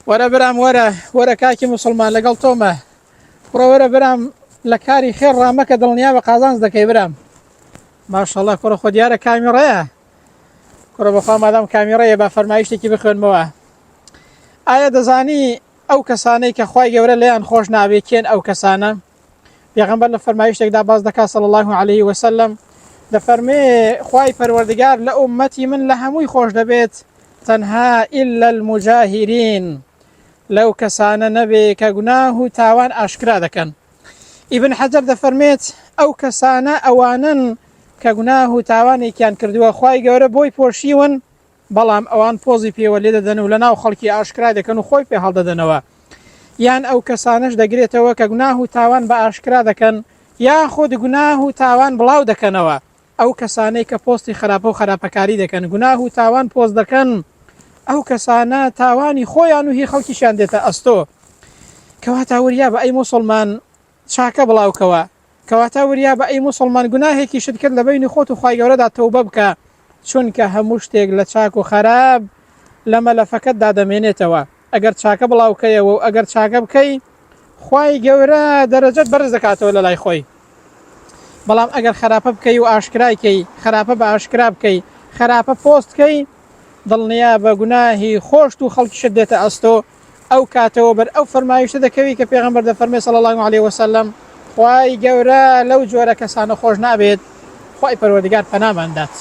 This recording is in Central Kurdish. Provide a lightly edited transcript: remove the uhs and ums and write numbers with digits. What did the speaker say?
وەرە برام وەرە کاکی مسلمان لەگەڵ تۆمە کوڕەوەرە برام لە کاری خێر ڕامەکە دڵنیا بە قازانز دەکەی برام ماشەڵڵا کوڕە خۆ دیارە کامیڕەیە کوڕە بەخوا مادام کامیڕەیە با فەرمایشتێکی بخوێنمەوە ئایا دەزانی ئەو کەسانەی کە خوای گەورە لەیان خۆش ناوێکێن ئەو کەسانە پێغەمبەر لە فەرمایشتێکدا باز دەکات صلی الله عليه وسلم دەفەرمێ خوای پەروەردگار لە ئومەتی من لە هەمووی خۆش دەبێت تەنها إلا المجاهرين لەو کەسانە نەبێ کە گوناه و تاوان ئاشکرا دەکەن ئیبن حەجەر دەفەرمێت ئەو کەسانە ئەوانن کە گوناه و تاوانێکیان کردووە خوای گەورە بۆی پۆشیون بەڵام ئەوان پۆزی پێوە لێ دەدەن و لە ناو خەڵکی ئاشکرا دەکەن و خۆی پێ هەڵدەدەنەوە یان ئەو کەسانەش دەگرێتەوە کە گوناه و تاوان بە ئاشکرا دەکەن یاخود گوناه و تاوان بڵاو دەکەنەوە ئەو کەسانەی کە پۆستی خراپە و خراپەکاری دەکەن گوناه و تاوان پۆز دەکەن ئەو کەسانە تاوانی خۆیان و هی خەڵکیشیان دێتە ئەستۆ کەواتە وریا بە ئەی موسڵمان چاکە بڵاوکەوە کەواتە وریا بە ئەی موسڵمان گوناهێکی شت کرد لە بینی خۆت و خوای گەورەدا تەوبە بکە چونکە هەموو شتێک لە چاک و خەراب لە مەلەفەکەتدا دەمێنێتەوە ئەگەر چاکە بڵاوکەیەوە و ئەگەر چاکە بکەی خوای گەورە دەرەجەت بەرز دەکاتەوە لە لای خۆی بەڵام ئەگەر خراپە بکەی و ئاشکرایکەی خراپە بە ئاشکرا بکەی خراپە پۆستکەی دڵنیا بە گوناهی خۆشت و خەڵکیشت دێتە ئەستۆ ئەو کاتەوە بەر ئەو فەرمایشتە دەکەوی کە پێغەمبەر دەفەرمێ صلی الله عليه وسلم خوای گەورە لەو جۆرە کەسانە خۆش نابێت خوای پەروەردگار پەنامان دات